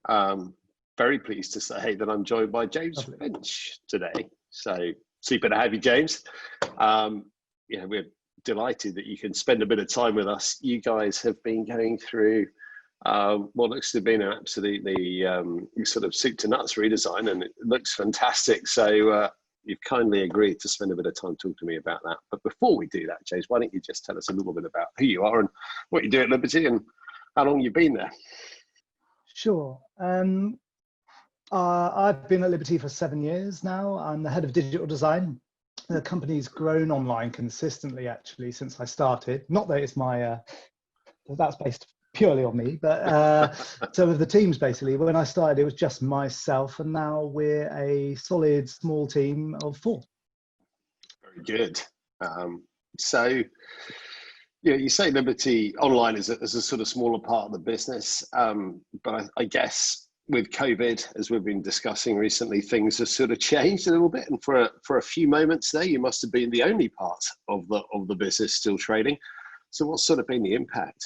Very pleased to say that I'm joined by James Lovely. Finch today. So super to have you, James. We're delighted that you can spend a bit of time with us. You guys have been going through what looks to have been an absolutely sort of soup to nuts redesign, and it looks fantastic. So you've kindly agreed to spend a bit of time talking to me about that. But before we do that, James, why don't you just tell us a little bit about who you are and what you do at Liberty and how long you've been there? Sure. I've been at Liberty for 7 years now. I'm the head of digital design. The company's grown online consistently, actually, since I started. Not that it's my, that's based purely on me, but so of the teams, basically, when I started, it was just myself, and now we're a solid small team of 4. Very good. So, you say Liberty Online is a sort of smaller part of the business, but I guess with COVID, as we've been discussing recently, things have sort of changed a little bit. And for a few moments there, you must have been the only part of the business still trading. So what's sort of been the impact?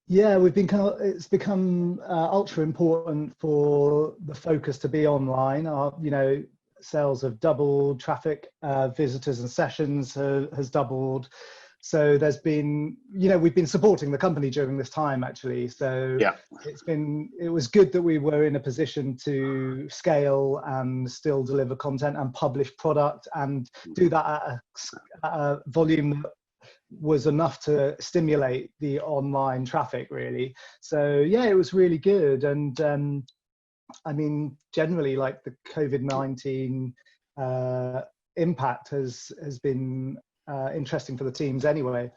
Yeah, it's become ultra important for the focus to be online. Sales have doubled, traffic, visitors and sessions has doubled. So there's been, we've been supporting the company during this time, actually. So yeah, it was good that we were in a position to scale and still deliver content and publish product and do that at a volume that was enough to stimulate the online traffic, really. So yeah, it was really good. And generally, like the COVID-19 impact has been interesting for the teams anyway.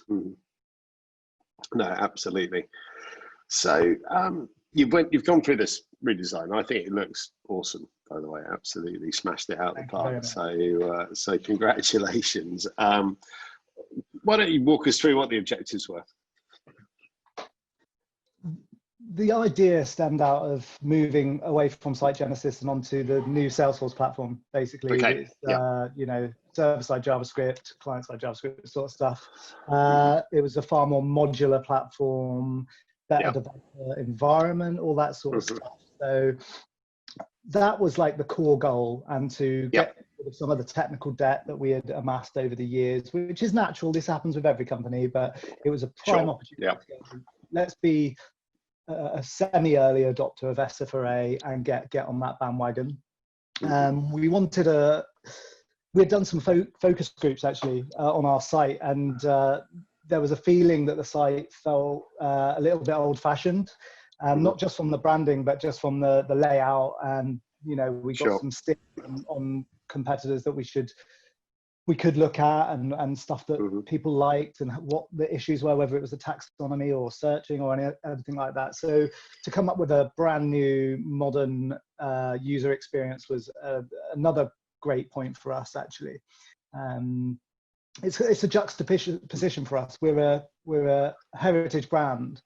No, absolutely. So you've gone through this redesign. I think it looks awesome, by the way. Absolutely smashed it out the park. So congratulations. Why don't you walk us through what the objectives were? The idea stemmed out of moving away from Site Genesis and onto the new Salesforce platform, basically. Okay. Server-side JavaScript, client-side JavaScript sort of stuff. It was a far more modular platform, better developer environment, all that sort of stuff. So that was like the core goal, and to get rid of some of the technical debt that we had amassed over the years, which is natural. This happens with every company, but it was a prime opportunity. Let's be a semi-early adopter of SFRA and get on that bandwagon. We had done some focus groups actually on our site, and there was a feeling that the site felt a little bit old-fashioned, not just from the branding, but just from the layout. And we got some stick on competitors that we could look at, and stuff that people liked, and what the issues were, whether it was the taxonomy or searching or anything like that. So to come up with a brand new modern user experience was another great point for us, actually. It's a juxtaposition for us. We're a heritage brand,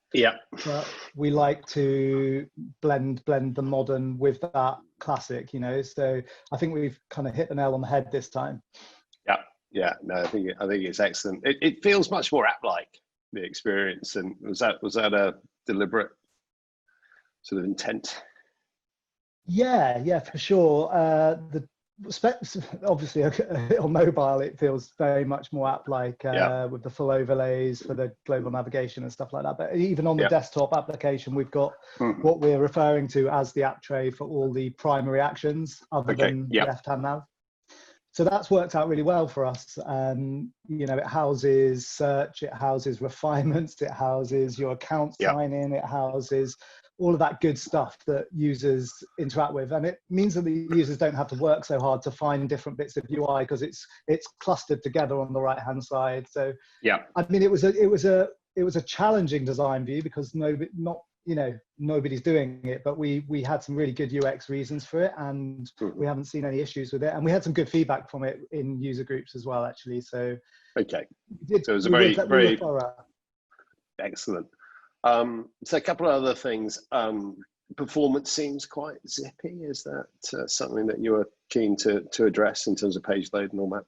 but we like to blend the modern with that classic, so I think we've kind of hit the nail on the head this time. No, I think it's excellent. It feels much more app-like, the experience. And was that a deliberate sort of intent? Yeah, for sure. The specs, obviously, on mobile, it feels very much more app-like with the full overlays for the global navigation and stuff like that. But even on the desktop application, we've got what we're referring to as the app tray for all the primary actions, other than left-hand nav. So that's worked out really well for us. It houses search, it houses refinements, it houses your account sign-in, it houses all of that good stuff that users interact with. And it means that the users don't have to work so hard to find different bits of UI, because it's clustered together on the right-hand side. So it was a challenging design view, because nobody's doing it, but we had some really good UX reasons for it, and we haven't seen any issues with it, and we had some good feedback from it in user groups as well, actually. So so it was a very excellent. So a couple of other things. Performance seems quite zippy. Is that something that you are keen to address in terms of page load and all that?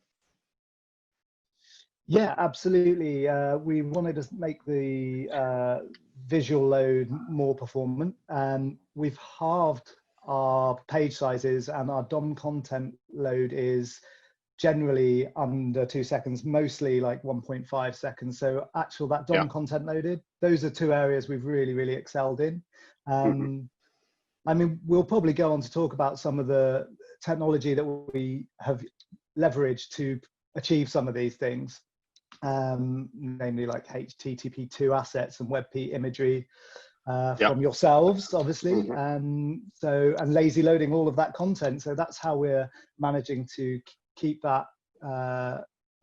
Yeah, absolutely. We wanted to make the visual load more performant, and we've halved our page sizes, and our DOM content load is generally under 2 seconds, mostly like 1.5 seconds. So actual that DOM content loaded, those are two areas we've really excelled in. I mean, we'll probably go on to talk about some of the technology that we have leveraged to achieve some of these things, namely like HTTP2 assets and WebP imagery from yourselves, obviously, and lazy loading all of that content. So that's how we're managing to keep that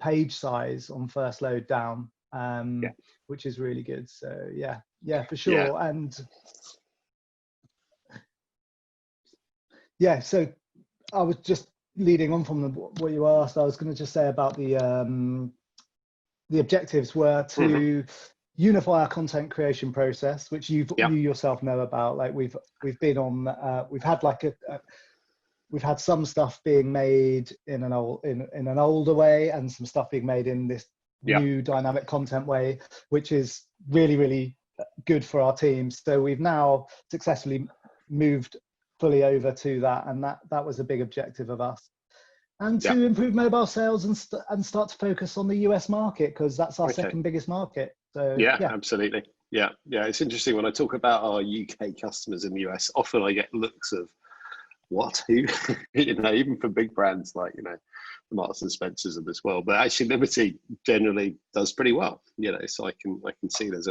page size on first load down, which is really good. So yeah, for sure. And so I was just leading on from what you asked. I was going to just say about the objectives were to unify our content creation process, which you yourself know about. Like we've been on, we've had like we've had some stuff being made in an older way, and some stuff being made in this new dynamic content way, which is really good for our teams. So we've now successfully moved fully over to that, and that was a big objective of us. And to improve mobile sales and start to focus on the US market, because that's our second biggest market. So absolutely. Yeah, it's interesting when I talk about our UK customers in the US, often I get looks of what, who, even for big brands like, Marks and Spencers of this world, but actually Liberty generally does pretty well, so I can see there's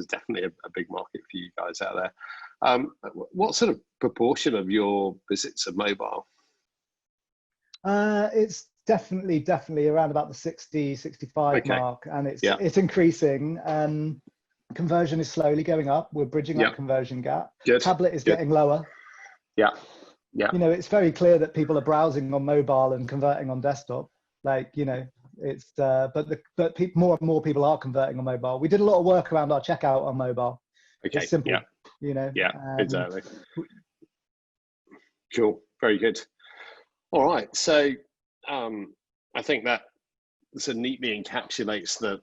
definitely a big market for you guys out there. What sort of proportion of your visits are mobile? It's definitely around about the 60-65 mark, and it's increasing. Conversion is slowly going up. We're bridging that conversion gap. Tablet is getting lower. It's very clear that people are browsing on mobile and converting on desktop. It's but more and more people are converting on mobile. We did a lot of work around our checkout on mobile. It's simple. Exactly. Cool. Very good. All right. So I think that sort of neatly encapsulates the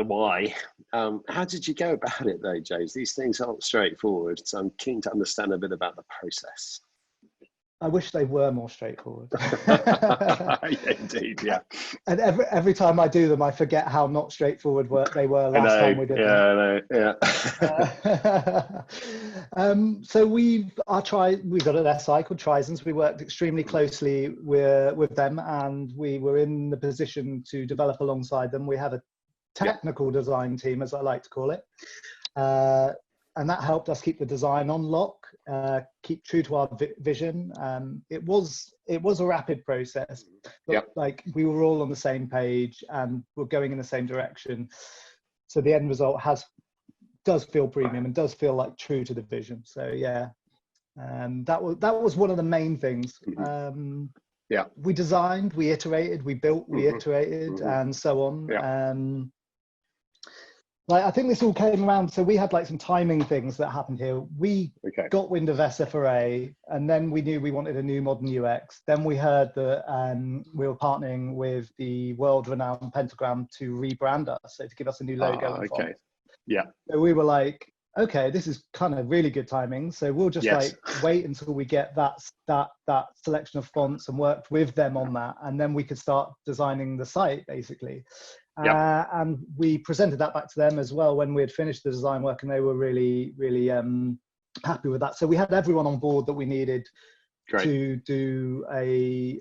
why. How did you go about it though, James? These things aren't straightforward, so I'm keen to understand a bit about the process. I wish they were more straightforward. Indeed, yeah. And every time I do them, I forget how not straightforward they were last time we did them. So we've got an SI called Trizons. We worked extremely closely with them, and we were in the position to develop alongside them. We had a technical design team, as I like to call it. And that helped us keep the design on lock, keep true to our vision. It was a rapid process, but we were all on the same page and we're going in the same direction. So the end result does feel premium and does feel like true to the vision. So that was one of the main things. We designed, we iterated, we built, we iterated, and so on. I think this all came around. So we had some timing things that happened here. We got wind of SFRA, and then we knew we wanted a new modern UX. Then we heard that we were partnering with the world-renowned Pentagram to rebrand us, so to give us a new logo and font. So we were like, okay, this is kind of really good timing. So we'll just wait until we get that selection of fonts and worked with them on that, and then we could start designing the site basically. And we presented that back to them as well when we had finished the design work, and they were really happy with that. So we had everyone on board that we needed to do a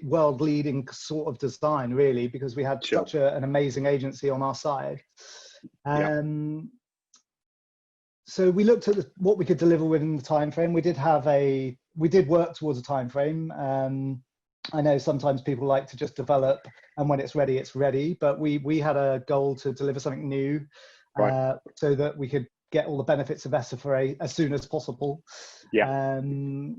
world leading sort of design, really, because we had such an amazing agency on our side. So we looked at what we could deliver within the time frame. We did work towards a time frame. I know sometimes people like to just develop, and when it's ready, but we had a goal to deliver something new, so that we could get all the benefits of SFRA as soon as possible. And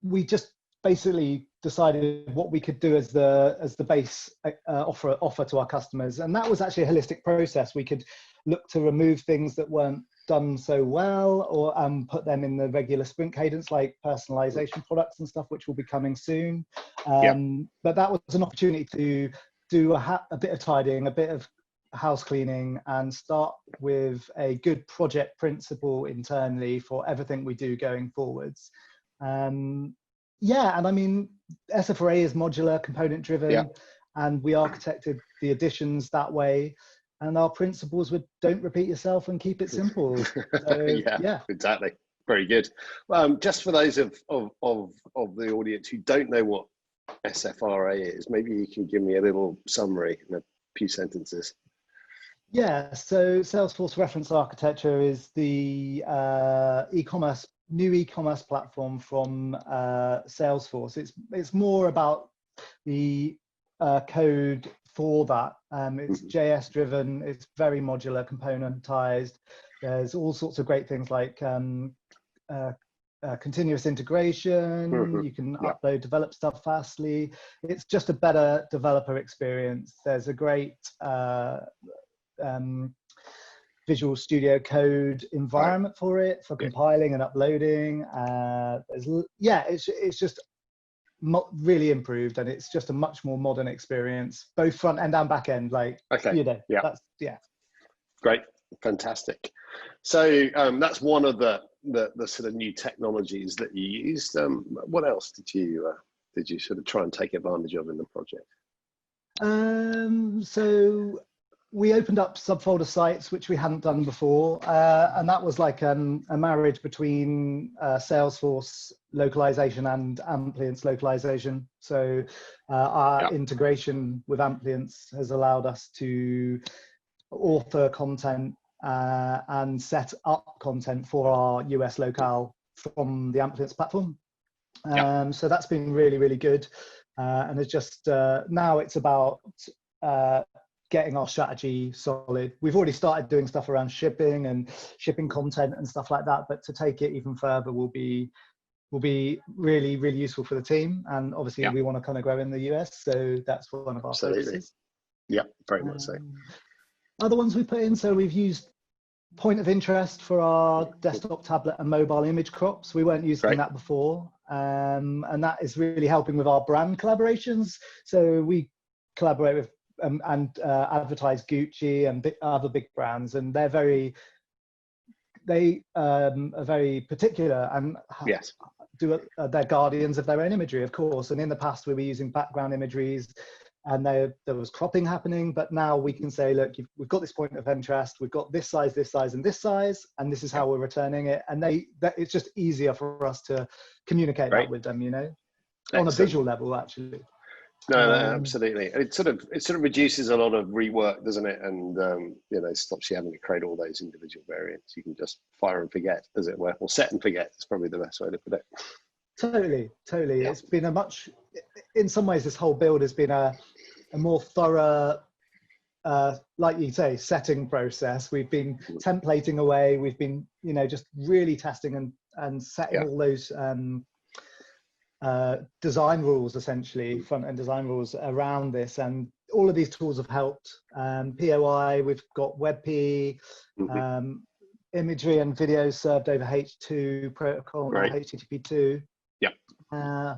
we just basically decided what we could do as the base offer to our customers, and that was actually a holistic process. We could look to remove things that weren't done so well, or put them in the regular sprint cadence, like personalization products and stuff, which will be coming soon. But that was an opportunity to do a bit of tidying, a bit of house cleaning, and start with a good project principle internally for everything we do going forwards. Yeah, and I mean, SF4A is modular, component driven, and we architected the additions that way. And our principles were don't repeat yourself and keep it simple. So, yeah, exactly. Very good. Just for those of the audience who don't know what SFRA is, maybe you can give me a little summary in a few sentences. Yeah, so Salesforce Reference Architecture is the new e-commerce platform from Salesforce. It's more about the code for that. It's JS driven, it's very modular, componentized. There's all sorts of great things like continuous integration. You can upload, develop stuff fastly. It's just a better developer experience. There's a great Visual Studio Code environment for it, for compiling and uploading. It's just really improved, and it's just a much more modern experience, both front end and back end. Like, that's great, fantastic. So that's one of the sort of new technologies that you used. What else did you sort of try and take advantage of in the project? So we opened up subfolder sites, which we hadn't done before, and that was like a marriage between Salesforce localization and Amplience localization. So our integration with Amplience has allowed us to author content and set up content for our US locale from the Amplience platform. So that's been really, really good. And it's just now it's about getting our strategy solid. We've already started doing stuff around shipping and shipping content and stuff like that, but to take it even further will be really, really useful for the team. And obviously we want to kind of grow in the US, so that's one of our focuses. Yeah, very much so. Other ones we put in, so we've used point of interest for our desktop, tablet and mobile image crops. We weren't using that before, and that is really helping with our brand collaborations. So we collaborate with and advertise Gucci and other big brands, and they are very particular and they're guardians of their own imagery, of course. And in the past we were using background imageries, and there was cropping happening, but now we can say, look, we've got this point of interest, we've got this size, and this size, and this is how we're returning it. And it's just easier for us to communicate that with them, on a visual level, actually. No, absolutely. It sort of reduces a lot of rework, doesn't it? And stops you having to create all those individual variants. You can just fire and forget, as it were, or set and forget. It's probably the best way to put it. Totally. Yeah. It's been in some ways, this whole build has been a more thorough, like you say, setting process. We've been templating away. We've been, just really testing and setting all those design rules, essentially front end design rules around this, and all of these tools have helped. POI, we've got WebP, imagery and video served over H2 protocol, HTTP2,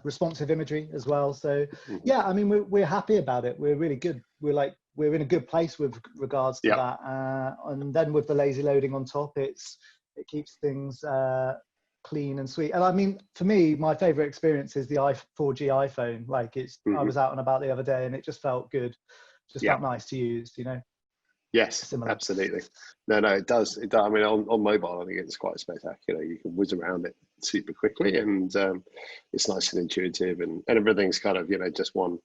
responsive imagery as well. So I mean, we're happy about it. We're really good. We're in a good place with regards to that, and then with the lazy loading on top, it keeps things clean and sweet. And I mean, for me, my favorite experience is the 4G iPhone. Like I was out and about the other day, and it just felt good. Just felt nice to use, Yes, Similar. absolutely. No, it does. I mean, on mobile, I think it's quite spectacular. You can whiz around it super quickly, and it's nice and intuitive, and everything's kind of, just one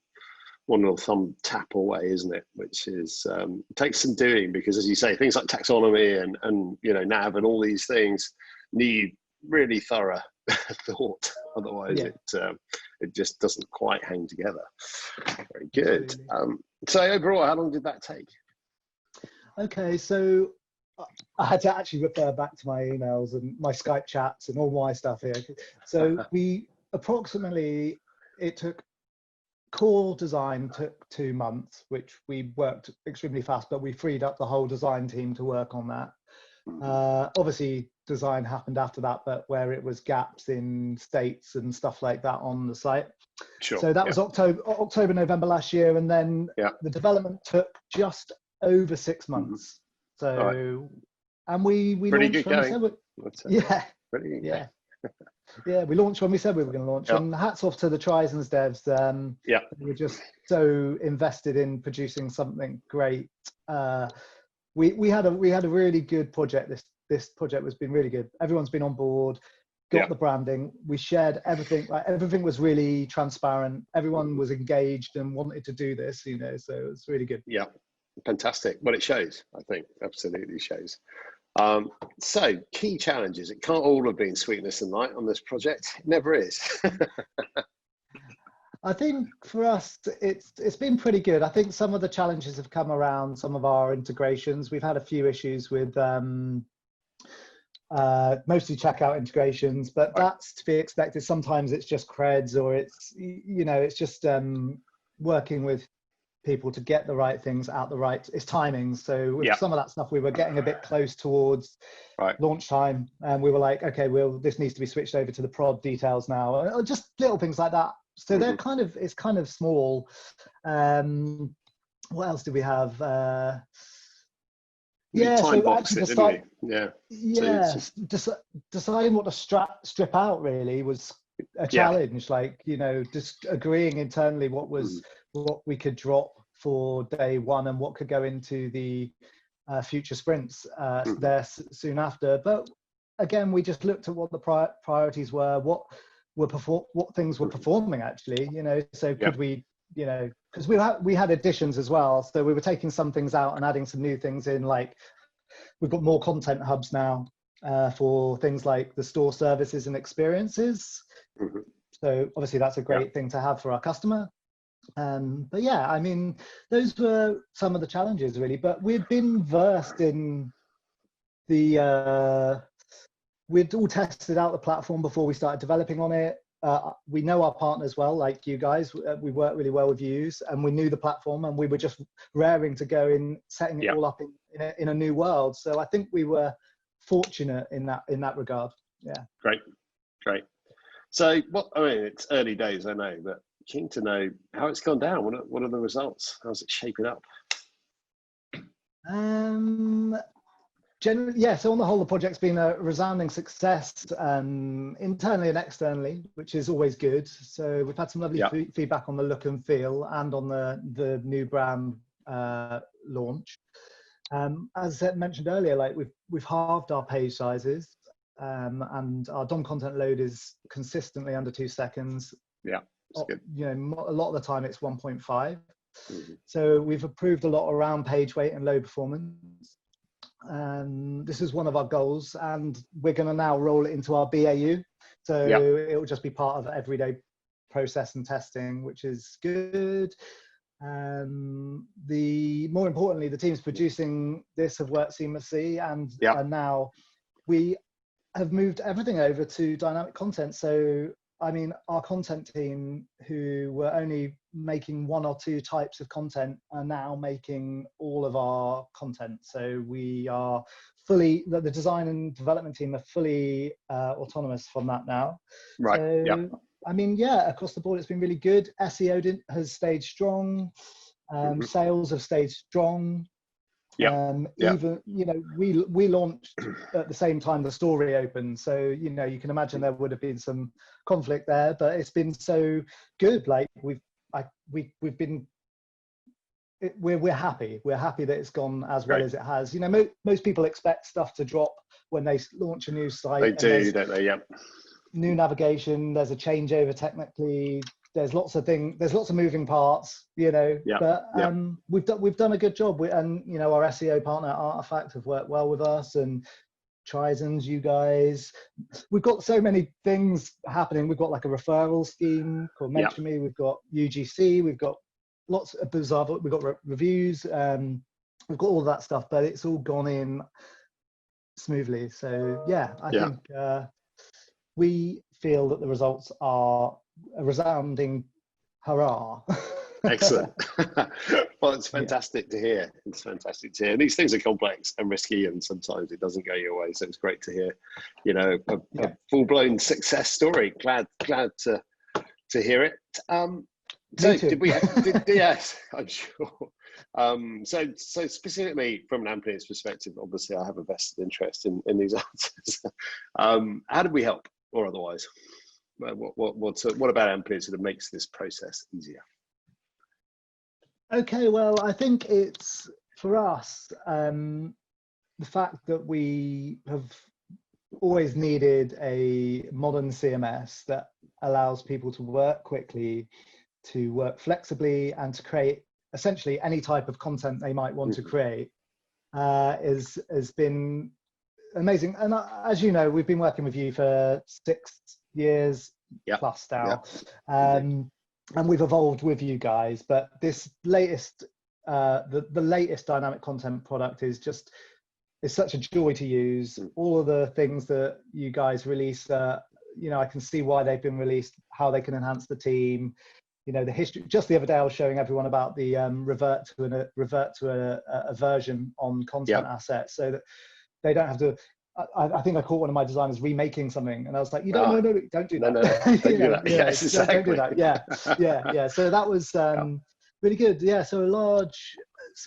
little thumb tap away, isn't it? Which is takes some doing, because, as you say, things like taxonomy and nav and all these things need really thorough thought. Otherwise, it just doesn't quite hang together. Very good. So overall, how long did that take? Okay, so I had to actually refer back to my emails and my Skype chats and all my stuff here. So core design took 2 months, which we worked extremely fast, but we freed up the whole design team to work on that. Obviously, design happened after that, but where it was gaps in states and stuff like that on the site. Sure. So that was October, November last year, and then the development took just over 6 months. So, and we launched when we said we launched when we said we were going to launch. And hats off to the Trizons devs. We were just so invested in producing something great. We had a really good project. This project has been really good. Everyone's been on board, got the branding. We shared everything. Like, everything was really transparent. Everyone was engaged and wanted to do this. So it was really good. Yeah, fantastic. Well, it shows. I think absolutely shows. So key challenges. It can't all have been sweetness and light on this project. It never is. I think for us, it's been pretty good. I think some of the challenges have come around some of our integrations. We've had a few issues with mostly checkout integrations, but that's to be expected. Sometimes it's just creds, or it's just working with people to get the right things out it's timings. So with some of that stuff, we were getting a bit close towards launch time, and we were like, okay, this needs to be switched over to the prod details now, just little things like that. So they're it's kind of small. What else do we have? Deciding what to strip out really was a challenge. Like, just agreeing internally what we could drop for day one and what could go into the future sprints there soon after. But again, we just looked at what the priorities were, what things were performing actually. So could we, because we had additions as well, so we were taking some things out and adding some new things in. Like, we've got more content hubs now for things like the store services and experiences. So obviously that's a great thing to have for our customer. But yeah, I mean, those were some of the challenges really. But we'd been versed in we'd all tested out the platform before we started developing on it. We know our partners well, like you guys. We work really well with yous, and we knew the platform, and we were just raring to go in setting it all up in a new world. So I think we were fortunate in that regard. Yeah. Great. So it's early days, I know, but keen to know how it's gone down. What are the results? How's it shaping up? Generally, so on the whole, the project's been a resounding success, internally and externally, which is always good. So we've had some lovely feedback on the look and feel, and on the new brand launch. As I mentioned earlier, like we've halved our page sizes, and our DOM content load is consistently under 2 seconds. Yeah, that's good. A lot of the time it's 1.5. So we've improved a lot around page weight and load performance. This is one of our goals, and we're going to now roll it into our BAU. So it will just be part of everyday process and testing, which is good. More importantly, the teams producing this have worked seamlessly, and now we have moved everything over to dynamic content. So I mean, our content team, who were only making 1 or 2 types of content, are now making all of our content. So we are the design and development team are fully autonomous from that now. Right. So, I mean, across the board, it's been really good. SEO has stayed strong. Sales have stayed strong. Even, we launched at the same time the store reopened. So, you can imagine there would have been some conflict there, but it's been so good. Like we're happy. We're happy that it's gone as well as it has. Most people expect stuff to drop when they launch a new site. They do, don't they? Yeah. New navigation, there's a changeover technically. There's lots of moving parts, but we've done a good job. Our SEO partner Artifact have worked well with us, and Trizons, you guys. We've got so many things happening. We've got like a referral scheme called Mention Me. We've got UGC. We've got lots of bizarre. We've got reviews. We've got all of that stuff, but it's all gone in smoothly. So I think we feel that the results are a resounding hurrah. Excellent. Well, it's fantastic to hear. It's fantastic to hear. These things are complex and risky, and sometimes it doesn't go your way. So it's great to hear, a full-blown success story. Glad to hear it. So did we? Yes, I'm sure. So specifically from an Amplience perspective, obviously I have a vested interest in these answers. How did we help, or otherwise? What about Amplience that makes this process easier? Okay, well, I think it's for us the fact that we have always needed a modern CMS that allows people to work quickly, to work flexibly, and to create essentially any type of content they might want to create has been amazing. And as you know, we've been working with you for 6 years plus now. And we've evolved with you guys, but this latest, the latest dynamic content product is such a joy to use. All of the things that you guys release, I can see why they've been released, how they can enhance the team. The history. Just the other day, I was showing everyone about the revert to a version on content assets, so that they don't have to. I think I caught one of my designers remaking something, and I was like, no, don't do that. No, don't do that. Yes, exactly. Don't do that. Yeah. So that was really good. Yeah. So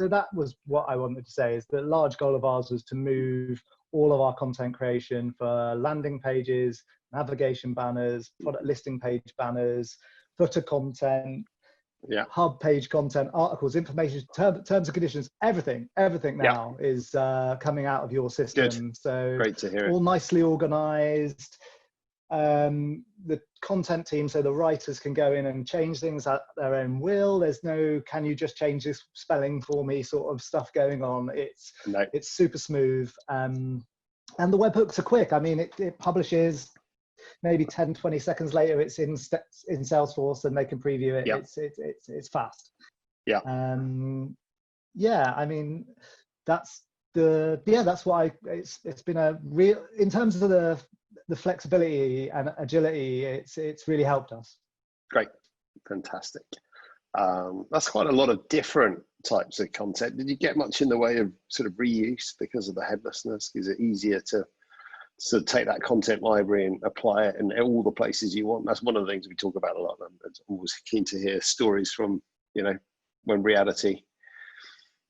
that was what I wanted to say, is the large goal of ours was to move all of our content creation for landing pages, navigation banners, product listing page banners, footer content, hub page content, articles, information, terms and conditions, everything now is coming out of your system. Good. So great to hear it. All nicely organized. The content team, so the writers can go in and change things at their own will. There's no, can you just change this spelling for me sort of stuff going on. It's super smooth. And the webhooks are quick. I mean, it publishes maybe 10-20 seconds later, it's in Salesforce, and they can preview it. It's fast. I mean, that's why it's been a real, in terms of the flexibility and agility, it's really helped us. Great. Fantastic. That's quite a lot of different types of content. Did you get much in the way of sort of reuse because of the headlessness? Is it easier to sort of take that content library and apply it in all the places you want? That's one of the things we talk about a lot. I'm always keen to hear stories from, when reality.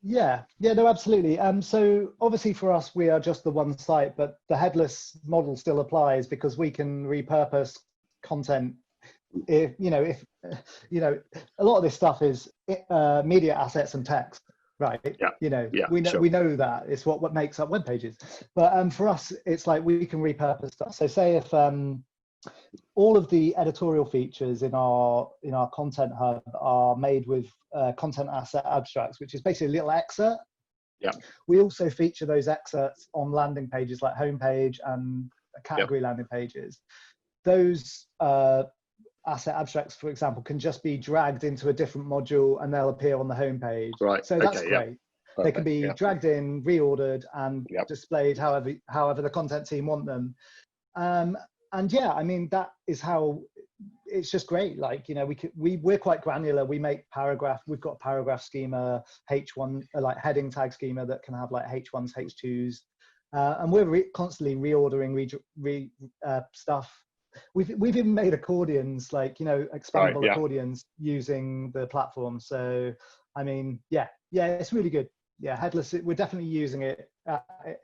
No, absolutely. So obviously for us, we are just the one site, but the headless model still applies because we can repurpose content. If a lot of this stuff is media assets and text. Right. We know that it's what makes up web pages. But for us, it's like we can repurpose stuff. So say if all of the editorial features in our content hub are made with content asset abstracts, which is basically a little excerpt. We also feature those excerpts on landing pages like homepage and category landing pages. Those asset abstracts, for example, can just be dragged into a different module and they'll appear on the homepage. Right. So that's great. They can be dragged in, reordered, and displayed however the content team want them. I mean, that is how it's just great. Like, we're quite granular. We make we've got paragraph schema, H1, like heading tag schema that can have like H1s, H2s. And we're constantly reordering stuff. We've even made accordions, like, expandable accordions using the platform. So, I mean, it's really good. Headless, we're definitely using it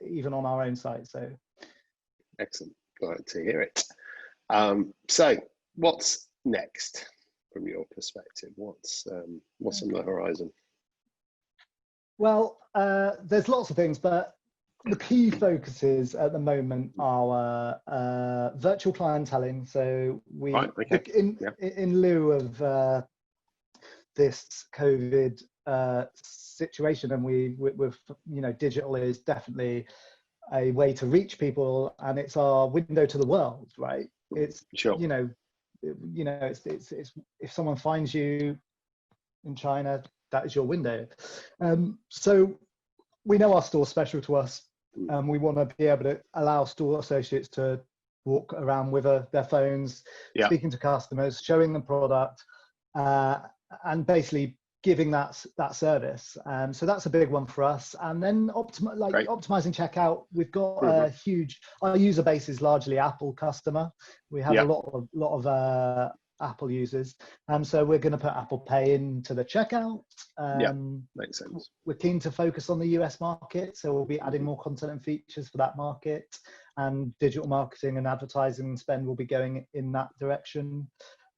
even on our own site. So, excellent. Glad to hear it. So, what's next from your perspective? What's on the horizon? Well, there's lots of things, but the key focuses at the moment are virtual clienteling. So we, in lieu of this COVID situation, and with digital is definitely a way to reach people, and it's our window to the world, right? It's it's if someone finds you in China, that is your window. So we know our store's special to us. We want to be able to allow store associates to walk around with their phones, speaking to customers, showing them product, basically giving that service. So that's a big one for us. And then optimizing checkout. We've got a huge, our user base is largely Apple customer. We have a lot of Apple users. So we're going to put Apple Pay into the checkout. Makes sense. We're keen to focus on the US market. So we'll be adding more content and features for that market, and digital marketing and advertising spend will be going in that direction.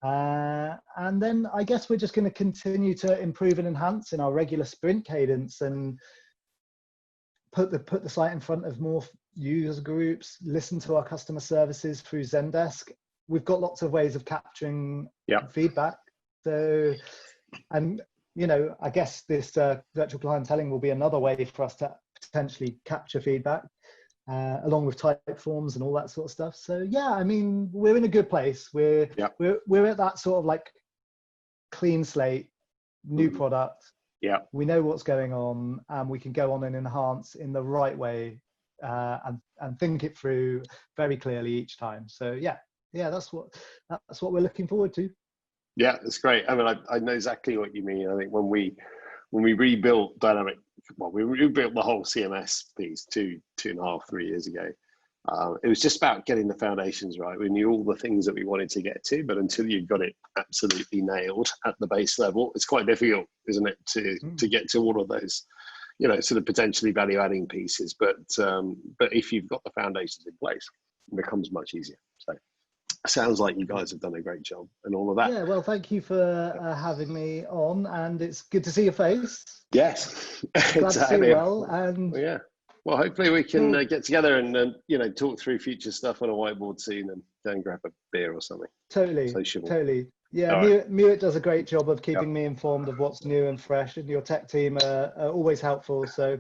And then I guess we're just going to continue to improve and enhance in our regular sprint cadence, and put the site in front of more user groups, listen to our customer services through Zendesk. We've got lots of ways of capturing feedback. So, and I guess this virtual clienteling will be another way for us to potentially capture feedback, along with type forms and all that sort of stuff. So yeah, I mean, we're in a good place. We're at that sort of like clean slate, new product. Yeah, we know what's going on, and we can go on and enhance in the right way, and think it through very clearly each time. So yeah, that's what we're looking forward to. Yeah, that's great. I mean, I know exactly what you mean. I think when we rebuilt Dynamic, we rebuilt the whole CMS piece 2.5, 3 years ago. It was just about getting the foundations right. We knew all the things that we wanted to get to, but until you got it absolutely nailed at the base level, it's quite difficult, isn't it, to get to all of those, sort of potentially value-adding pieces. But if you've got the foundations in place, it becomes much easier. So sounds like you guys have done a great job and all of that. Yeah, well, thank you for having me on, and it's good to see your face. Yes, glad to see you well. And yeah, well, hopefully we can get together and talk through future stuff on a whiteboard soon, and go and grab a beer or something. Totally. Yeah, Mewit does a great job of keeping me informed of what's new and fresh, and your tech team are always helpful. So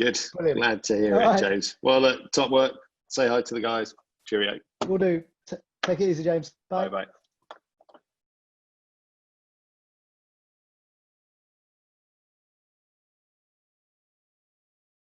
good. Brilliant. Glad to hear it, James. Well, top work. Say hi to the guys. Cheerio. Will do. Take it easy, James. Bye. Bye.